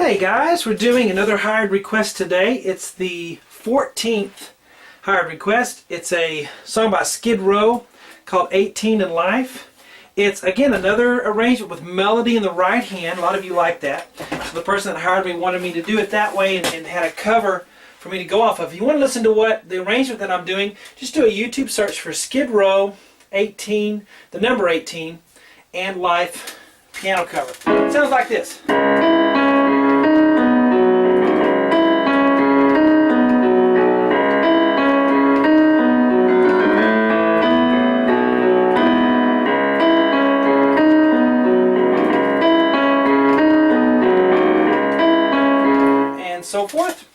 Hey guys, we're doing another hired request today. It's the 14th hired request. It's a song by Skid Row called 18 in Life. It's again another arrangement with melody in the right hand. A lot of you like that. So the person that hired me wanted me to do it that way and had a cover for me to go off of. If you want to listen to what the arrangement that I'm doing, just do a YouTube search for Skid Row 18, the number 18, and Life piano cover. It sounds like this. So forth.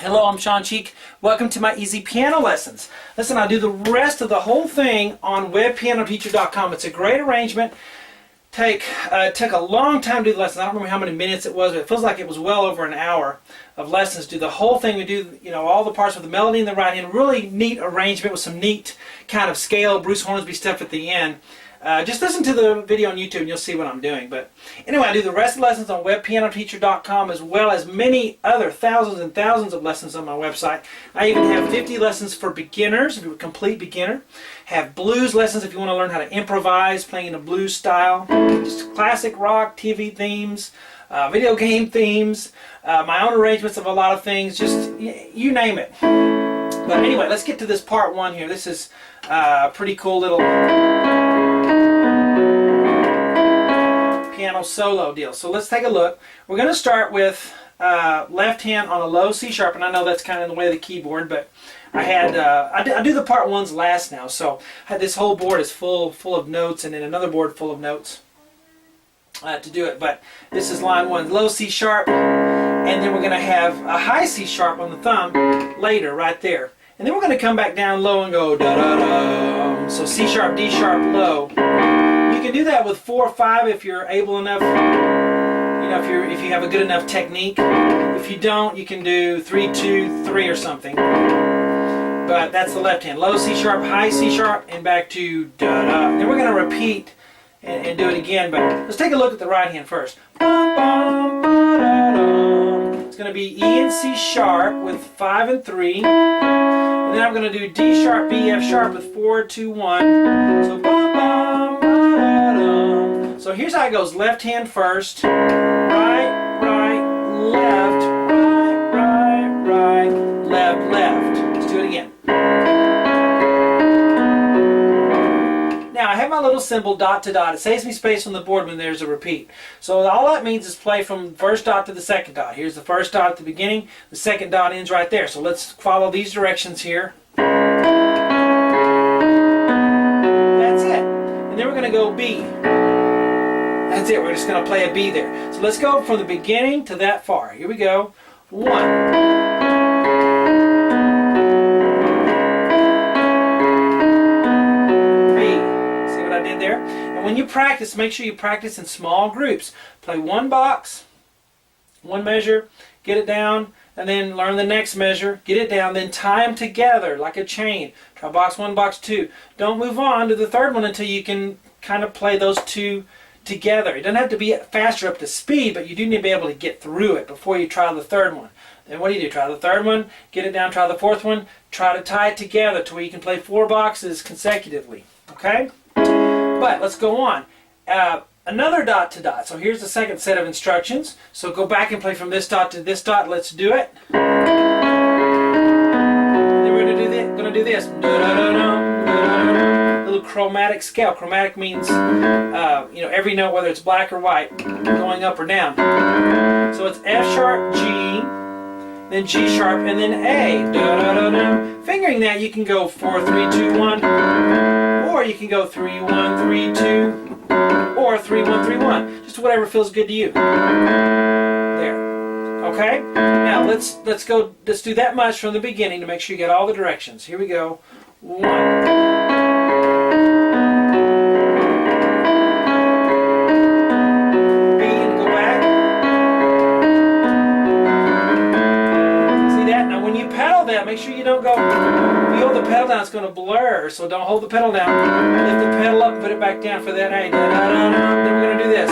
Hello, I'm Sean Cheek. Welcome to my easy piano lessons. Listen, I do the rest of the whole thing on webpianoteacher.com. It's a great arrangement. Took a long time to do the lessons. I don't remember how many minutes it was, but it feels like it was well over an hour of lessons. Do the whole thing. We do, all the parts with the melody in the right hand. Really neat arrangement with some neat kind of scale, Bruce Hornsby stuff at the end. Just listen to the video on YouTube and you'll see what I'm doing. But anyway, I do the rest of the lessons on webpianoteacher.com as well as many other thousands and thousands of lessons on my website. I even have 50 lessons for beginners, if you're a complete beginner. Have blues lessons if you want to learn how to improvise, playing in a blues style. Just classic rock, TV themes, video game themes, my own arrangements of a lot of things, just you name it. But anyway, let's get to this part one here. This is a pretty cool little piano solo deal. So let's take a look. We're going to start with left hand on a low C sharp, and I know that's kind of in the way of the keyboard, but I had I do the part ones last now, so I had this whole board is full of notes, and then another board full of notes to do it. But this is line one, low C sharp, and then we're going to have a high C sharp on the thumb later, right there, and then we're going to come back down low and go da da da. So C sharp, D sharp, low. You can do that with 4 or 5 if you're able enough. If you have a good enough technique. If you don't, you can do 3, 2, 3 or something. But that's the left hand. Low C sharp, high C sharp, and back to da da. Then we're going to repeat and do it again. But let's take a look at the right hand first. It's going to be E and C sharp with 5 and 3. And then I'm going to do D sharp, B, F sharp with 4, 2, 1. So so here's how it goes. Left hand first. Right, right, left, right, right, right, left, left. Let's do it again. Now I have my little symbol dot to dot. It saves me space on the board when there's a repeat. So all that means is play from first dot to the second dot. Here's the first dot at the beginning. The second dot ends right there. So let's follow these directions here. That's it. And then we're going to go B. That's it. We're just going to play a B there. So let's go from the beginning to that far. Here we go. 1. There. And when you practice, make sure you practice in small groups. Play one box, one measure, get it down, and then learn the next measure, get it down, then tie them together like a chain. Try box 1, box 2. Don't move on to the third one until you can kind of play those two together. It doesn't have to be faster up to speed, but you do need to be able to get through it before you try the third one. Then what do? Try the third one, get it down, try the fourth one, try to tie it together to where you can play 4 boxes consecutively. Okay? But let's go on. Another dot to dot. So here's the second set of instructions. So go back and play from this dot to this dot. Let's do it. Then we're going to do this. Little chromatic scale. Chromatic means every note, whether it's black or white, going up or down. So it's F sharp, G, then G sharp, and then A. Fingering that, you can go 4, 3, 2, 1. Or you can go 3, 1, 3, 2, or 3, 1, 3, 1. Just whatever feels good to you. There. Okay? Now let's do that much from the beginning to make sure you get all the directions. Here we go. 1. B and go back. See that? Now when you pedal that, make sure you don't go. If you hold the pedal down, it's going to blur, so don't hold the pedal down. Lift the pedal up and put it back down for that A. Then we're going to do this.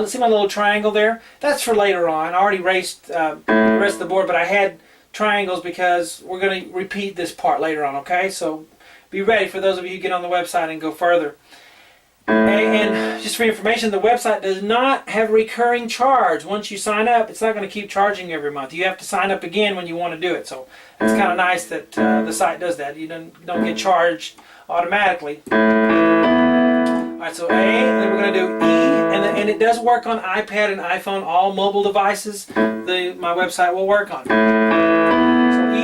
See my little triangle there? That's for later on. I already erased the rest of the board, but I had triangles because we're going to repeat this part later on, okay? So be ready for those of you who get on the website and go further. And just for information, the website does not have a recurring charge. Once you sign up, it's not going to keep charging you every month. You have to sign up again when you want to do it. So it's kind of nice that the site does that. You don't get charged automatically. Alright, so A, and then we're going to do E, and it does work on iPad and iPhone, all mobile devices. My website will work on. So E,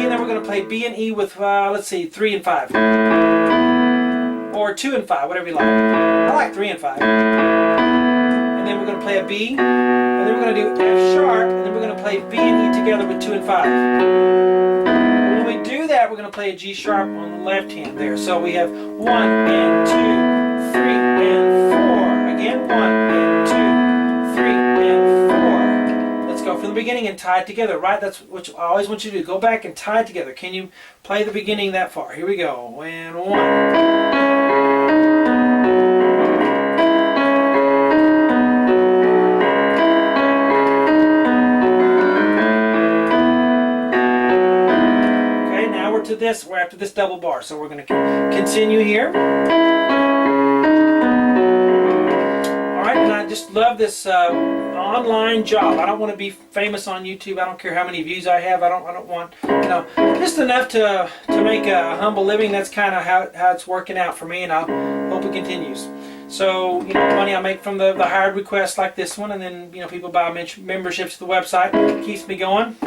and then we're going to play B and E with, let's see, 3 and 5. Or 2 and 5, whatever you like. I like 3 and 5. And then we're going to play a B, and then we're going to do F sharp, and then we're going to play B and E together with 2 and 5. When we do that, we're going to play a G sharp on the left hand there. So we have 1 and 2, 3 and 4. Again, 1 and 2, 3 and 4. Let's go from the beginning and tie it together, right? That's what I always want you to do. Go back and tie it together. Can you play the beginning that far? Here we go. And 1. To this, we're after this double bar, so we're going to continue here. Alright, and I just love this online job. I don't want to be famous on YouTube. I don't care how many views I have. I don't want, just enough to make a humble living. That's kind of how it's working out for me, and I hope it continues. So, money I make from the hired requests like this one, and then, people buy memberships to the website. It keeps me going.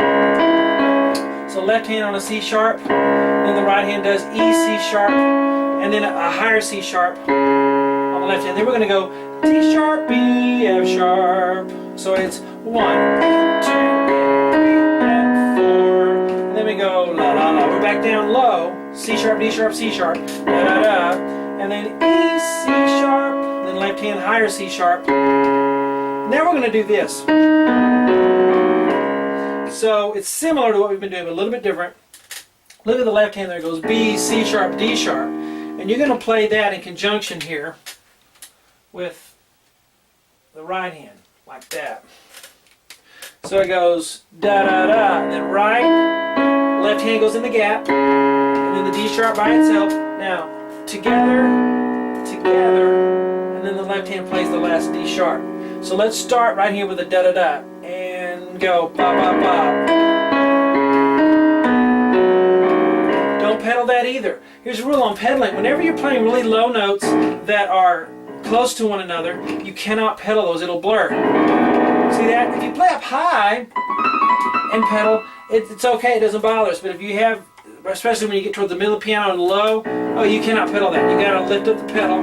So left hand on a C sharp, then the right hand does E, C sharp, and then a higher C sharp on the left hand. Then we're going to go D sharp, B, F sharp. So it's 1, 2, 3, and 4. And then we go la la la. We're back down low, C sharp, D sharp, C sharp, da da da. And then E, C sharp, then left hand higher C sharp. Now we're going to do this. So it's similar to what we've been doing, but a little bit different. Look at the left hand there. It goes B, C sharp, D sharp. And you're going to play that in conjunction here with the right hand, like that. So it goes da da da, and then right, left hand goes in the gap, and then the D sharp by itself. Now, together, together, and then the left hand plays the last D sharp. So let's start right here with a da da da. And go ba ba ba. Don't pedal that either. Here's a rule on pedaling. Whenever you're playing really low notes that are close to one another, you cannot pedal those. It'll blur. See that? If you play up high and pedal, it's okay. It doesn't bother us. But if you have, especially when you get towards the middle of the piano and low, oh, you cannot pedal that. You got to lift up the pedal,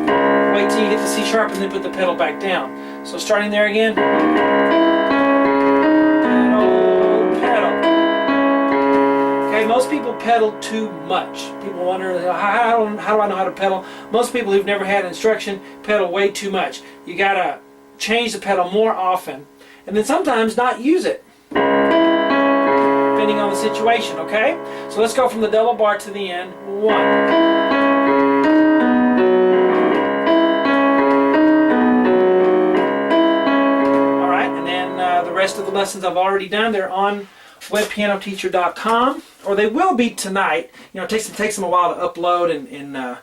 wait till you hit the C sharp, and then put the pedal back down. So starting there again. Most people pedal too much. People wonder, how do I know how to pedal? Most people who've never had instruction pedal way too much. You gotta change the pedal more often, and then sometimes not use it, depending on the situation, okay? So let's go from the double bar to the end. 1. Alright, and then the rest of the lessons I've already done. They're on webpianoteacher.com, or they will be tonight. It takes them a while to upload and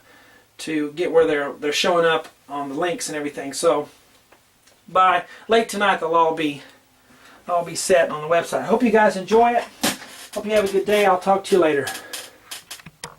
to get where they're showing up on the links and everything. So by late tonight they'll all be set on the website. Hope you guys enjoy it. Hope you have a good day. I'll talk to you later.